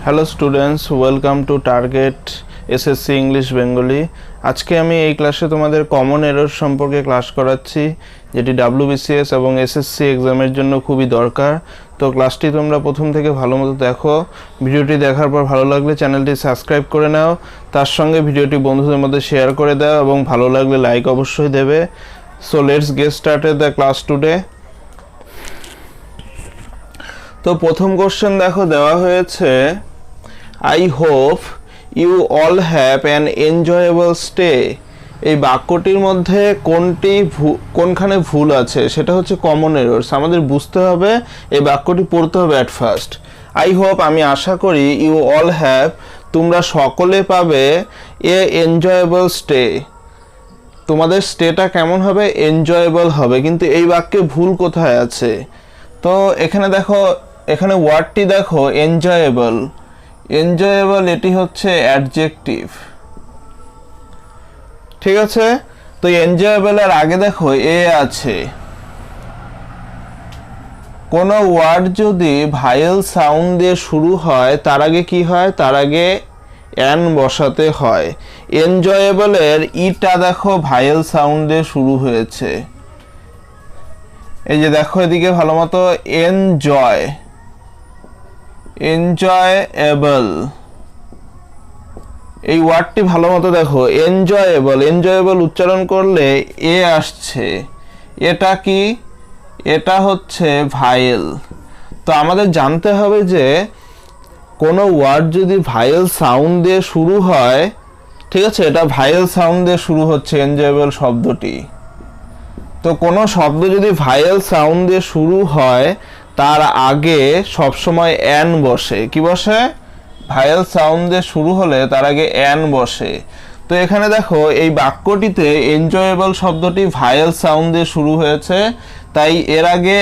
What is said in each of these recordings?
Hello students, welcome to target SSC English Bengali. আজকে আমি এই ক্লাসে তোমাদের কমন এরর সম্পর্কে ক্লাস করাচ্ছি, যেটি WBCS এবং এসএসসি এক্সামের জন্য খুবই দরকার। তো ক্লাসটি তোমরা প্রথম থেকে ভালো মতো দেখো। ভিডিওটি দেখার পর ভালো লাগলে চ্যানেলটি সাবস্ক্রাইব করে নাও, তার সঙ্গে ভিডিওটি বন্ধুদের মধ্যে শেয়ার করে দাও এবং ভালো লাগলে লাইক অবশ্যই দেবে। So let's get started the class today. তো প্রথম কোশ্চেন দেখো দেওয়া হয়েছে, I hope you all have an enjoyable stay। এই বাক্যটির মধ্যে কোনখানে ভুল আছে সেটা হচ্ছে কমন এরর্স। আমাদের বুঝতে হবে, এই বাক্যটি পড়তে হবে অ্যাট ফার্স্ট। I hope আমি আশা করি, you all have তোমরা সকলে পাবে, a enjoyable stay তোমাদের স্টেটা কেমন হবে, এনজয়েবল হবে। কিন্তু এই বাক্যে ভুল কোথায় আছে? তো এখানে দেখো, এখানে ওয়ার্ডটি দেখো এনজয়েবল। এনজয়েবল এটি হচ্ছে অ্যাডজেক্টিভ, ঠিক আছে? তো এনজয়েবলের আগে দেখো এ আছে। কোনো ওয়ার্ড যদি ভায়েল সাউন্ড দিয়ে শুরু হয় তার আগে কি হয়? তার আগে অ্যান বসাতে হয়। এনজয়েবলের ইটা দেখো ভায়েল সাউন্ড দিয়ে শুরু হয়েছে। এই যে দেখো এদিকে ভালো মতো, এনজয়, এনজয়েবল, এই ওয়ার্ডটি ভালো মতো দেখো, এনজয়েবল। এনজয়েবল উচ্চারণ করলে এ আসছে। এটা কি? এটা হচ্ছে ভায়েল। তো আমাদের জানতে হবে যে কোনো ওয়ার্ড যদি ভায়েল সাউন্ড দিয়ে শুরু হয়, ঠিক আছে, এটা ভায়েল সাউন্ড দিয়ে শুরু হচ্ছে এনজয়েবল শব্দটি। তো কোনো শব্দ যদি ভায়েল সাউন্ড দিয়ে শুরু হয় তার আগে সবসময় অ্যান বসে। কি বসে? ভায়েল সাউন্ড দিয়ে শুরু হলে তার আগে অ্যান বসে। তো এখানে দেখো এই বাক্যটিতে এনজয়েবল শব্দটি ভায়েল সাউন্ড দিয়ে শুরু হয়েছে, তাই এর আগে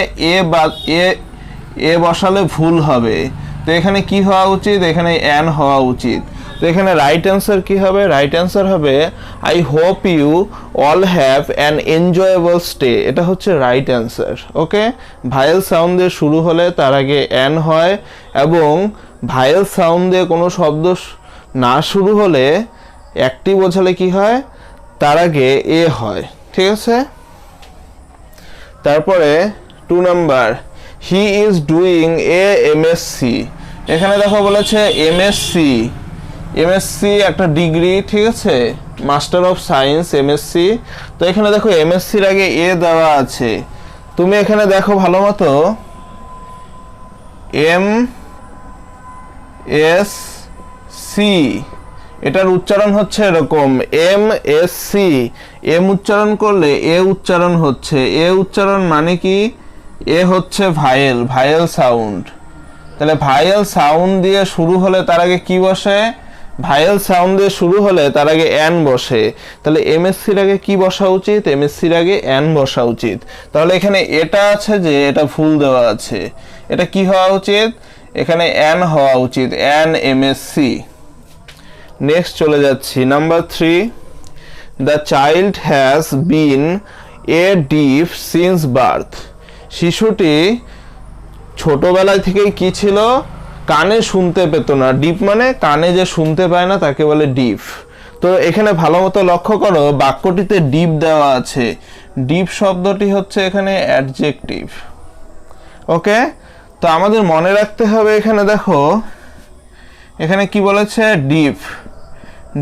এ বসালে ভুল হবে। তো এখানে কি হওয়া উচিত? এখানে অ্যান হওয়া উচিত। তো এখানে রাইট অ্যান্সার কি হবে? রাইট অ্যান্সার হবে I hope you all have an enjoyable stay. এটা হচ্ছে right answer. Okay, vowel sound দিয়ে শুরু হলে তার আগে অ্যান হয়, এবং ভায়েল সাউন্ড দিয়ে কোনো শব্দ না শুরু হলে, একটি বোঝালে কি হয়? তার আগে এ হয়। ঠিক আছে? তারপরে 2 number, he is doing a MSc. এখানে দেখো বলেছে এমএসসি। এমএসসি একটা ডিগ্রি, ঠিক আছে, মাস্টার অফ সায়েন্স, এমএসসি। তো এখানে দেখো এমএসসির আগে এ দেওয়া আছে। তুমি এখানে দেখো ভালো মতো, এমএসসি, এটার উচ্চারণ হচ্ছে এরকম, এমএসসি। এম উচ্চারণ করলে এ উচ্চারণ হচ্ছে। এ উচ্চারণ মানে কি? এ হচ্ছে ভায়েল, ভায়েল সাউন্ড। তাহলে ভায়েল সাউন্ড দিয়ে শুরু হলে তার আগে কি বসে? ভায়েল সাউন্ড দিয়ে শুরু হলে তার আগে অ্যান বসে। তাহলে এমএসসির আগে কি বসা উচিত? এমএসসির আগে অ্যান বসা উচিত। তাহলে এখানে এটা আছে যে এটা ভুল দেওয়া আছে। এটা কি হওয়া উচিত? এখানে অ্যান হওয়া উচিত, অ্যান এমএসসি। নেক্সট চলে যাচ্ছি, number 3, the child has been a deaf since birth. শিশুটি ছোটবেলায় থেকেই কি ছিল? কানে শুনতে পেত না। ডিপ মানে কানে যে শুনতে পায় না তাকে বলে ডিফ। তো এখানে ভালো মতো লক্ষ্য করো, বাক্যটিতে ডিপ দেওয়া আছে। ডিপ শব্দটি হচ্ছে এখানে অ্যাডজেক্টিভ। ওকে, তো আমাদের মনে রাখতে হবে, এখানে দেখো এখানে কি বলেছে? ডিপ।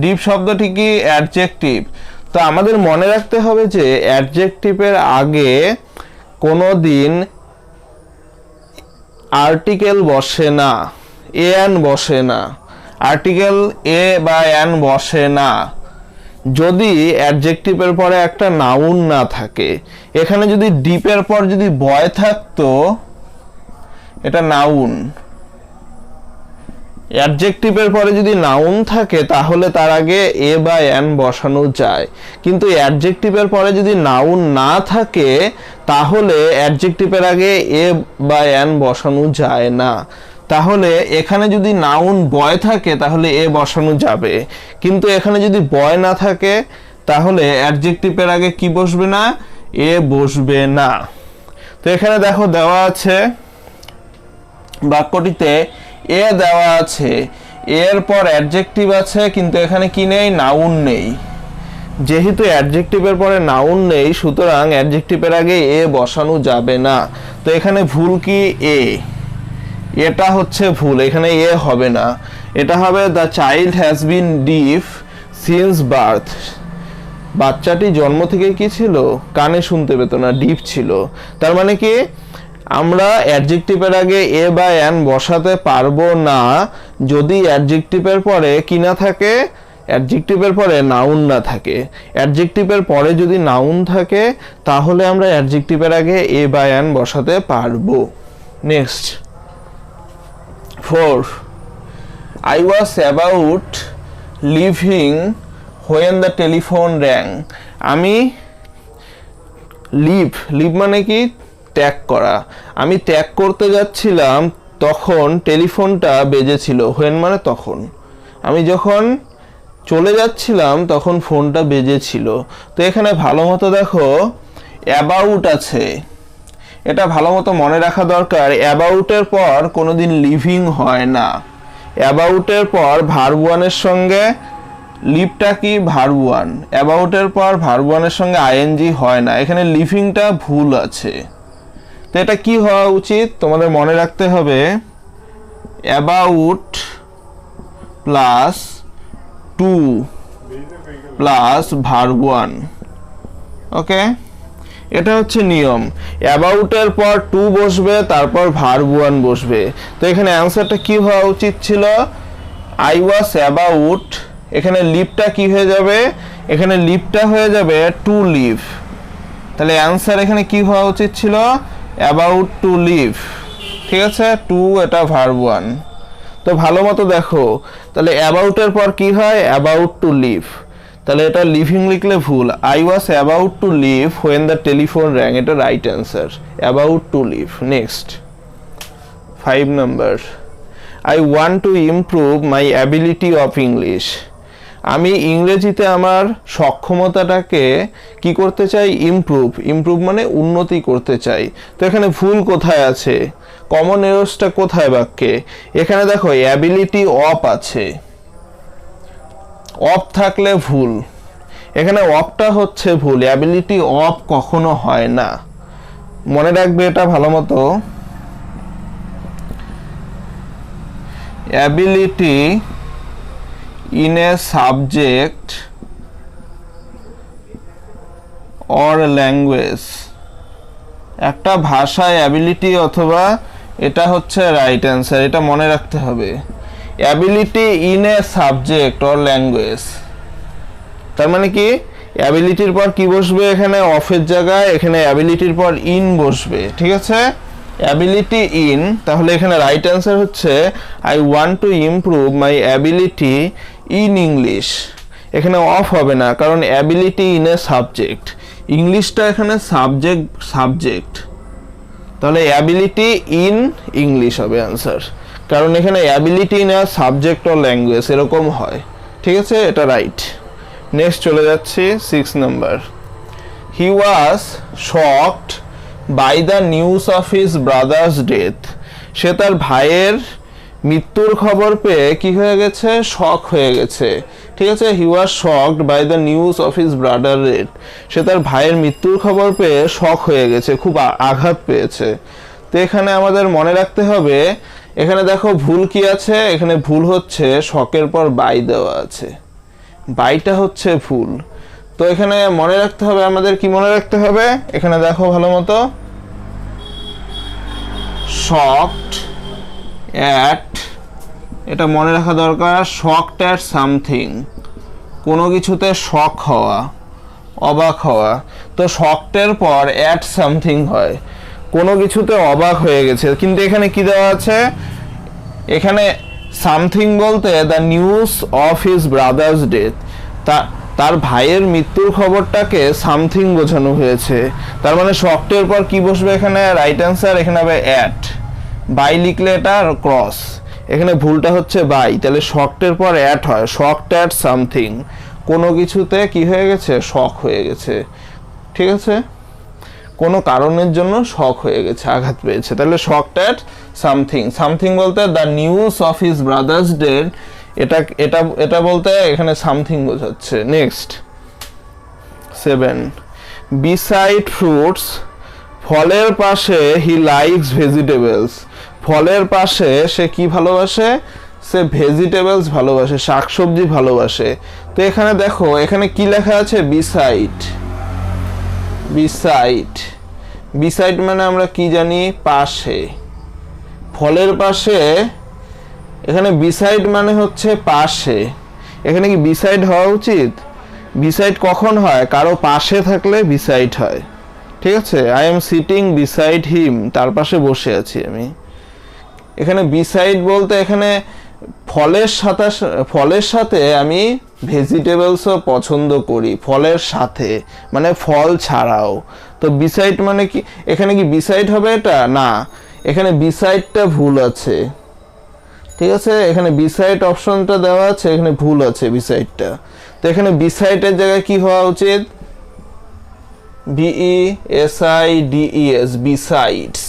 ডিপ শব্দটি কি? অ্যাডজেক্টিভ। তো আমাদের মনে রাখতে হবে যে অ্যাডজেক্টিভের আগে কোনো দিন আর্টিকেল বসে না, এ অ্যান বসে না। আর্টিকেল এ বা অ্যান বসে না যদি অ্যাডজেক্টিভের পরে একটা নাউন না থাকে। এখানে যদি ডিপের পর যদি বয় থাকতো, এটা নাউন। অ্যাডজেক্টিভের পরে যদি নাউন থাকে তাহলে তার আগে এ বা অ্যান বসানো যায়। কিন্তু অ্যাডজেক্টিভের পরে যদি নাউন না থাকে তাহলে অ্যাডজেক্টিভের আগে এ বা অ্যান বসানো যায় না। তাহলে এখানে যদি নাউন বয় থাকে তাহলে এ বসানো যাবে, কিন্তু এখানে যদি বয় না থাকে তাহলে অ্যাডজেক্টিভের আগে কি বসবে না? এ বসবে না। তো এখানে দেখো দেওয়া আছে বাক্যটিতে এ দেওয়া আছে, এর পর অ্যাডজেক্টিভ আছে, কিন্তু এখানে কি নেই, নাউন নেই। যেহেতু অ্যাডজেক্টিভের পরে নাউন নেই, সুতরাং অ্যাডজেক্টিভের আগে এ বসানো যাবে না। তো এখানে ভুল কি, এ, এটা হচ্ছে ভুল, এখানে এ হবে না, এটা হবে the child has been deaf since birth. বাচ্চাটি জন্ম থেকে কি ছিল, কানে শুনতে পেত না, ডিফ ছিল। তার মানে কি, আমরা অ্যাডজেক্টিভের আগে এ বা এন বসাতে পারবো না যদি অ্যাডজেক্টিভের পরে কি না থাকে, অ্যাডজেক্টিভের পরে নাউন না থাকে। অ্যাডজেক্টিভের পরে যদি নাউন থাকে তাহলে আমরা অ্যাডজেক্টিভের আগে এ বা এন বসাতে পারবো। Next 4, I was about leaving when the telephone rang. আমি লিভ মানে কি, ত্যাগ করা, আমি ত্যাগ করতে যাচ্ছিলাম তখন টেলিফোনটা বেজেছিল। when মানে তখন, আমি যখন চলে যাচ্ছিলাম তখন ফোনটা বেজেছিল। তো এখানে ভালো মতো দেখো অ্যাবাউট আছে, এটা ভালো মতো মনে রাখা দরকার। অ্যাবাউটের পর কোনোদিন লিভিং হয় না। অ্যাবাউটের পর ভার্ব ওয়ানের সঙ্গে, লিভটা কি ভার্ব ওয়ান, অ্যাবাউটের পর ভার্ব ওয়ানের সঙ্গে আইএনজি হয় না, এখানে লিভিংটা ভুল আছে। তো এটা কি হওয়া উচিত তোমাদের মনে রাখতে হবে, about plus to plus verb one. Okay, এটা হচ্ছে নিয়ম। অ্যাবাউটের পর টু বসবে, তারপর ভার্ব ওয়ান বসবে। তো এখানে অ্যান্সারটা কি হওয়া উচিত ছিল, আই ওয়াজ অ্যাবাউট, এখানে লিভটা কি হয়ে যাবে, এখানে লিভটা হয়ে যাবে টু লিভ। তাহলে অ্যান্সার এখানে কি হওয়া উচিত ছিল, অ্যাবাউট টু লিভ। ঠিক আছে, টু এটা ভার্ব ওয়ান। তো ভালো মতো দেখো, তাহলে অ্যাবাউটের পর কি হয়, অ্যাবাউট টু লিভ, তাহলে এটা লিভিং লিখলে ভুল। I was about to leave when the telephone rang, এটা right answer, about to leave. Next 5 number, I want to improve my ability of English. আমি ইংরেজিতে আমার সক্ষমতাটাকে কি করতে চাই, ইমপ্রুভ মানে উন্নতি করতে চাই। তো এখানে ভুল কোথায় আছে, কমন এরর্সটা কোথায় বাক্যে, এখানে দেখো অ্যাবিলিটি অফ আছে, অফ থাকলে ভুল, এখানে অফটা হচ্ছে ভুল, অ্যাবিলিটি অফ কখনো হয় না, মনে রাখবে এটা ভালো মতো। Ability in a subject or language, একটা ভাষায় অ্যাবিলিটি অথবা, এটা হচ্ছে রাইট অ্যান্সার, এটা মনে রাখতে হবে। Ability in a subject or language, তার মানে কি, অ্যাবিলিটির পর কি বসবে, এখানে অফের জায়গায় এখানে অ্যাবিলিটির পর ইন বসবে। ঠিক আছে, অ্যাবিলিটি ইন, তাহলে এখানে রাইট অ্যান্সার হচ্ছে I want to improve my ability in English. এখানে অফ হবে না, কারণ অ্যাবিলিটি ইন এ সাবজেক্ট, ইংলিশটা এখানে সাবজেক্ট, তাহলে অ্যাবিলিটি ইন ইংলিশ হবে অ্যান্সার, কারণ এখানে ability in a subject or language এরকম হয়। ঠিক আছে, এটা রাইট। নেক্সট চলে যাচ্ছি 6 number, he was shocked by the news of his brother's death. সে তার ভাইয়ের মৃত্যুর খবর পেয়ে কি হয়ে গেছে, শক হয়ে গেছে। ঠিক আছে, he was shocked by the news of his brother death, সে তার ভাইয়ের মৃত্যুর খবর পেয়ে শক হয়ে গেছে, খুব আঘাত পেয়েছে। তো এখানে আমাদের মনে রাখতে হবে, এখানে দেখো ভুল কি আছে, এখানে ভুল হচ্ছে শকের পর বাই দেওয়া আছে, বাইটা হচ্ছে ভুল। তো এখানে মনে রাখতে হবে, আমাদের কি মনে রাখতে হবে, এখানে দেখো ভালো মতো, শকড অ্যাট, এটা মনে রাখা দরকার, শকড অ্যাট সামথিং, কোনো কিছুতে শক হওয়া, অবাক হওয়া। তো শকডের পর অ্যাট সামথিং হয়, কোনো কিছুতে অবাক হয়ে গেছে, কিন্তু এখানে কি দেওয়া আছে, এখানে সামথিং বলতে the news of his brother's death, তার ভাইয়ের মৃত্যুর খবরটাকে সামথিং বোঝানো হয়েছে। তার মানে শকটের পর কি বসবে, এখানে রাইট অ্যান্সার, এখানে হবে অ্যাট, বাই লিখলে এটা ক্রস, এখানে ভুলটা হচ্ছে বাই, তাহলে শকটের পর অ্যাট হয়, শকড অ্যাট সামথিং, কোনো কিছুতে কি হয়ে গেছে, শক হয়ে গেছে। ঠিক আছে, কোনো কারণের জন্য শক হয়ে গেছে, আঘাত পেয়েছে। তাহলে শকড অ্যাট সামথিং। সামথিং বলতে the news of his brother's death, এটা এটা এটা বলতে এখানে সামথিং বোঝাচ্ছে। নেক্সট 7, বিসাইড ফ্রুটস, ফলের পাশে হি লাইকস ভেজিটেবলস। ফলের পাশে সে কি ভালোবাসে? সে ভেজিটেবলস ভালোবাসে, শাকসবজি ভালোবাসে। তো এখানে দেখো, এখানে কি লেখা আছে? বিসাইড। বিসাইড, বিসাইড মানে আমরা কি জানি? পাশে। ফলের পাশে, এখানে বিসাইড মানে হচ্ছে পাশে। এখানে কি বিসাইড হওয়া উচিত? বিসাইড কখন হয়? কারো পাশে থাকলে বিসাইড হয়, ঠিক আছে? I am sitting beside him, তার পাশে বসে আছি আমি। এখানে বিসাইড বলতে এখানে ফলের সাথে আমি ভেজিটেবলসও পছন্দ করি। ফলের সাথে মানে ফল ছাড়াও। তো বিসাইড মানে কি? এখানে কি বিসাইড হবে এটা? না, এখানে বিসাইডটা ভুল আছে, ঠিক আছে? এখানে বিসাইড অপশনটা দেওয়া আছে, এখানে ভুল আছে বিসাইডটা। তো এখানে বিসাইডের জায়গায় কি হওয়া উচিত? BESIDES, besides.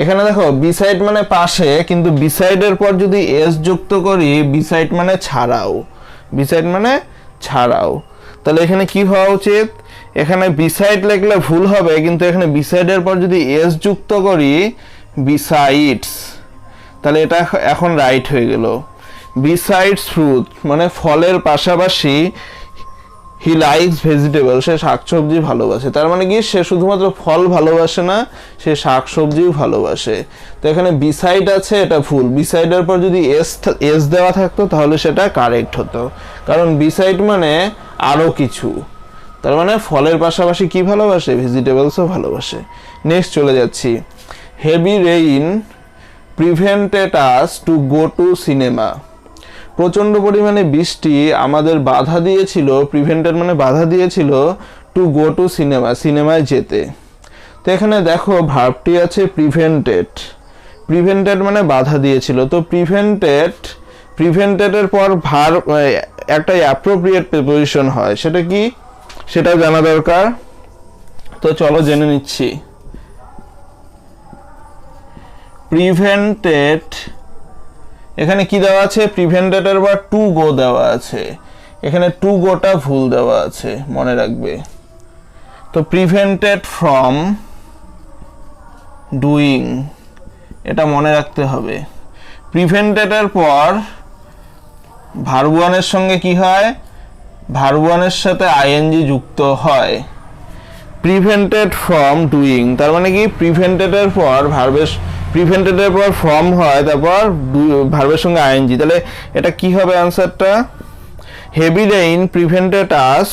এখানে দেখো বিসাইড মানে পাশে, কিন্তু বিসাইডের পর যদি এস যুক্ত করি, বিসাইড মানে ছাড়াও। বিসাইড মানে ছাড়াও। তাহলে এখানে কি হওয়া উচিত? এখানে বিসাইড লিখলে ভুল হবে, কিন্তু এখানে বিসাইডের পর যদি এস যুক্ত করি, বিসাইডস, তাহলে এটা এখন রাইট হয়ে গেল। বিসাইডস ফ্রুট মানে ফলের পাশাপাশি হি লাইকস ভেজিটেবল, সে শাকসবজি ভালোবাসে। তার মানে কি? সে শুধুমাত্র ফল ভালোবাসে না, সে শাকসবজিও ভালোবাসে। তো এখানে বিসাইড আছে, এটা ভুল। বিসাইডের পর যদি এস দেওয়া থাকতো তাহলে সেটা কারেক্ট হতো, কারণ বিসাইড মানে আরও কিছু। তার মানে ফলের পাশাপাশি কি ভালোবাসে? ভেজিটেবলসও ভালোবাসে। নেক্সট চলে যাচ্ছি। Heavy rain prevented us to go to cinema. প্রচণ্ড পরিমাণে বৃষ্টি আমাদের বাধা দিয়েছিল, প্রিভেন্টেড মানে বাধা দিয়েছিল, টু গো টু সিনেমা, সিনেমায় যেতে। তো এখানে দেখো ভার্বটি আছে প্রিভেন্টেড। প্রিভেন্টেড মানে বাধা দিয়েছিল। তো প্রিভেন্টেডের পর ভার্ব একটা অ্যাপ্রোপ্রিয়েট প্রিপোজিশন হয়, সেটা কি? সেটাও জানা দরকার। তো চলো জেনে নিচ্ছি। প্রিভেন্টেড, এখানে কি দেওয়া আছে? প্রিভেন্টেডের পর টু গো দেওয়া আছে, এখানে টু গোটা ভুল দেওয়া আছে, মনে রাখবে। তো প্রিভেন্টেড ফ্রম ডুইং, এটা মনে রাখতে হবে। প্রিভেন্টেডের পর ভার্ব ওয়ানের সঙ্গে কি হয়? ভার্ব ওয়ানের সাথে আইএনজি যুক্ত হয়। প্রিভেন্টেড ফ্রম ডুইং, তার মানে কি? প্রিভেন্টেডের পর প্রিভেন্টেডের পর ফ্রম হয়, তারপর ভার্বের সঙ্গে আইএনজি। তাহলে এটা কি হবে অ্যান্সারটা? হেভি রেইন প্রিভেন্টেড আস,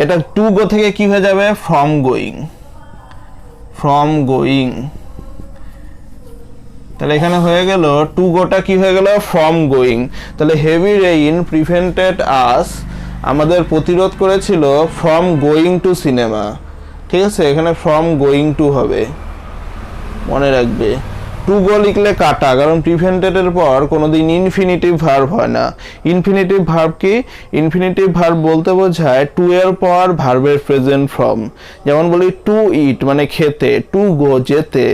এটা টু গো থেকে কি হয়ে যাবে? From going. ফ্রম গোয়িং, তাহলে এখানে হয়ে গেল টু গোটা কি হয়ে গেল? From going. তাহলে হেভি রেইন প্রিভেন্টেড আস আমাদের প্রতিরোধ করেছিল ফ্রম গোয়িং টু সিনেমা, ঠিক আছে? এখানে ফ্রম গোয়িং টু হবে, মনে রাখবে। টু গো লিখলে কাটা, কারণ প্রিভেন্টেডের পর কোনোদিন ইনফিনিটিভ ভার্ব হয় না। ইনফিনিটিভ ভার্ব কি? ইনফিনিটিভ ভার্ব বলতে বোঝায় টু এর পর ভার্বের প্রেজেন্ট ফর্ম। যেমন বলি টু ইট মানে খেতে, টু গো যেতে,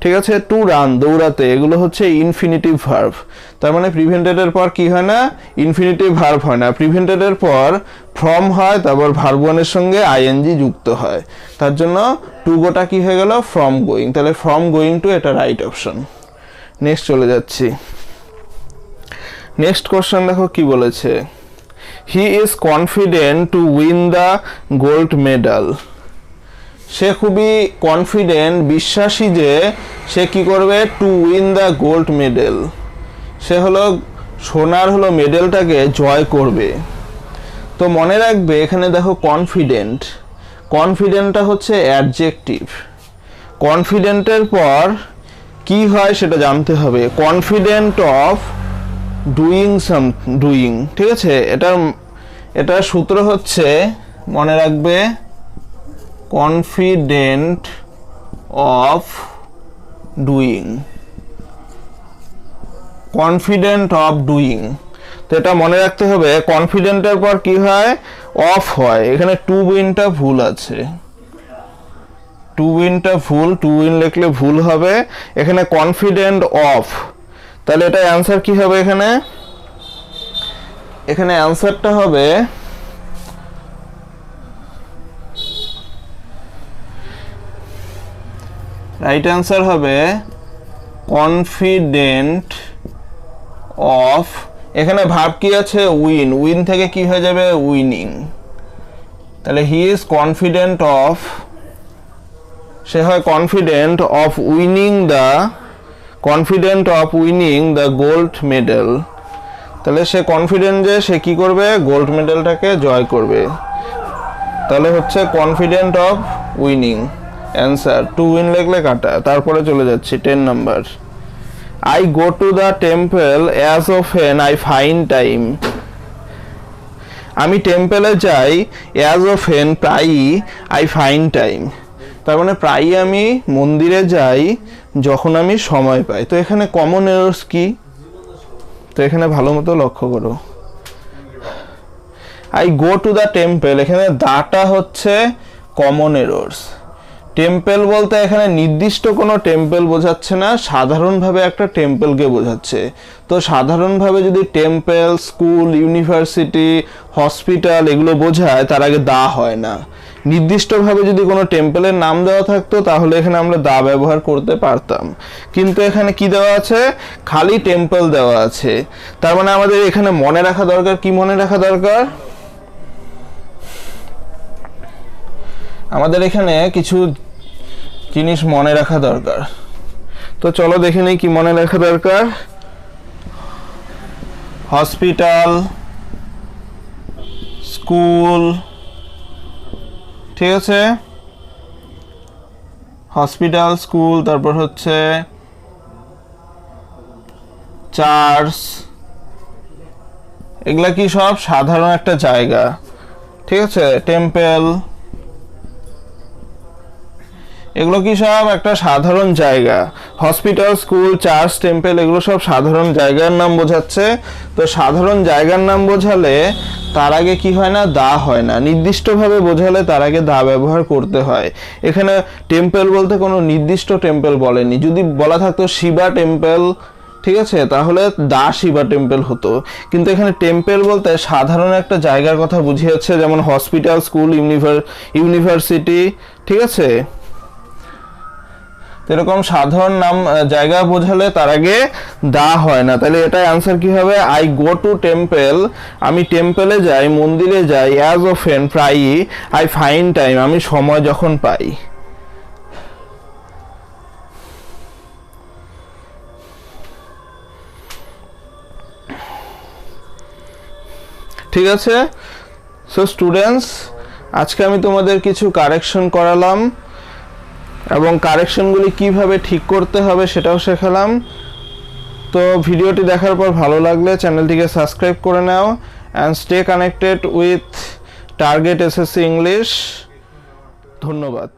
ঠিক আছে? টু রান দৌড়াতে, এগুলো হচ্ছে ইনফিনিটিভ ভার্ব। তার মানে প্রিভেন্টেডের পর কি হয় না? ইনফিনিটিভ ভার্ব হয় না। প্রিভেন্টেডের পর ফ্রম হয়, তারপর ভার্ব ওয়ানের সঙ্গে আইএনজি যুক্ত হয়। তার জন্য টু গোটা কি হয়ে গেল? From going. তাহলে ফ্রম গোয়িং টু, এটা রাইট অপশন। নেক্সট চলে যাচ্ছি। নেক্সট কোশ্চেন দেখো কি বলেছে। He is confident to win the gold medal. সে খুবই কনফিডেন্ট, বিশ্বাসী যে সে কি করবে? To win the gold medal, সে হলো সোনার মেডেলটাকে জয় করবে। তো মনে রাখবে এখানে দেখো কনফিডেন্ট, কনফিডেন্টটা হচ্ছে অ্যাডজেক্টিভ। কনফিডেন্টের পর কি হয় সেটা জানতে হবে। কনফিডেন্ট অফ ডুইং, ঠিক আছে? এটার সূত্র হচ্ছে, মনে রাখবে, confident of doing, confident of doing. তো এটা মনে রাখতে হবে। কনফিডেন্টের পর কি হয়? অফ হয়। এখানে টু উইনটা ভুল আছে, টু উইনটা ভুল, টু উইন লিখলে ভুল হবে, এখানে কনফিডেন্ট অফ, তাহলে এটা অ্যান্সার কি হবে? এখানে অ্যান্সারটা হবে রাইট অ্যান্সার হবে কনফিডেন্ট অফ, এখানে ভার্ব কি আছে? উইন, উইন থেকে কি হয়ে যাবে? উইনিং। তাহলে হি ইজ কনফিডেন্ট অফ, সে হয় confident of winning the gold medal. তাহলে সে কনফিডেন্ট যে সে কি করবে? গোল্ড মেডেলটাকে জয় করবে। তাহলে হচ্ছে confident of winning answer. To win লিখলে কাটা। তারপরে চলে যাচ্ছি 10 number. I go to the temple as often I find time. আমি টেম্পলে যাই as often প্রায়ই I find time, তার মানে প্রায়ই আমি মন্দিরে যাই যখন আমি সময় পাই। তো এখানে কমন এরর্স কি? তো এখানে ভালো মতো লক্ষ্য করো। I go to the temple, এখানে দাটা হচ্ছে কমন এরর্স। টেম্পল বলতে এখানে নির্দিষ্ট কোনো টেম্পল বোঝাচ্ছে না, সাধারণভাবে একটা টেম্পলকে বোঝাচ্ছে। তো সাধারণভাবে যদি টেম্পল, স্কুল, ইউনিভার্সিটি, হসপিটাল এগুলো বোঝায় তার আগে দা হয় না। নির্দিষ্টভাবে যদি কোনো টেম্পলের নাম দেওয়া থাকতো তাহলে এখানে আমরা দা ব্যবহার করতে পারতাম, কিন্তু এখানে কি দেওয়া আছে? খালি টেম্পল দেওয়া আছে। তার মানে আমাদের এখানে মনে রাখা দরকার, কি মনে রাখা দরকার? আমাদের এখানে কিছু জিনিস মনে রাখা দরকার। তো চলো দেখে নেই কি মনে রাখা দরকার। হসপিটাল, স্কুল, ঠিক আছে, হসপিটাল, স্কুল, তারপর হচ্ছে চার্চ, এগুলা কি সব সাধারণ একটা জায়গা, ঠিক আছে। টেম্পল, এগুলো কি সব একটা সাধারণ জায়গা। হসপিটাল, স্কুল, চার্চ, টেম্পল এগুলো সব সাধারণ জায়গার নাম বোঝাচ্ছে। তো সাধারণ জায়গার নাম বোঝালে তার আগে কি হয় না? দা হয় না। নির্দিষ্টভাবে বোঝালে তার আগে দা ব্যবহার করতে হয়। এখানে টেম্পল বলতে কোনো নির্দিষ্ট টেম্পল বলেনি। যদি বলা থাকতো শিবা টেম্পল, ঠিক আছে, তাহলে দা শিবা টেম্পল হতো। কিন্তু এখানে টেম্পল বলতে সাধারণ একটা জায়গার কথা বুঝিয়েছে, যেমন হসপিটাল, স্কুল, ইউনিভার্সিটি, ঠিক আছে। এরকম সাধারণ নাম জায়গা বোঝালে তার আগে দা হয় না। তাহলে এটা অ্যান্সার কি হবে? আই গো টু টেম্পল, আমি টেম্পলে যাই, মন্দিরে যাই, অ্যাজ অফেন প্রায়ই, আই ফাইন্ড টাইম আমি সময় যখন পাই। ঠিক আছে। সো স্টুডেন্টস, আজকে আমি তোমাদের কিছু কারেকশন করালাম এবং কারেকশনগুলি কিভাবে ঠিক করতে হবে সেটাও শেখালাম। তো ভিডিওটি দেখার পর ভালো লাগলে চ্যানেলটিকে সাবস্ক্রাইব করে নাও and stay connected with target SSC English. ধন্যবাদ।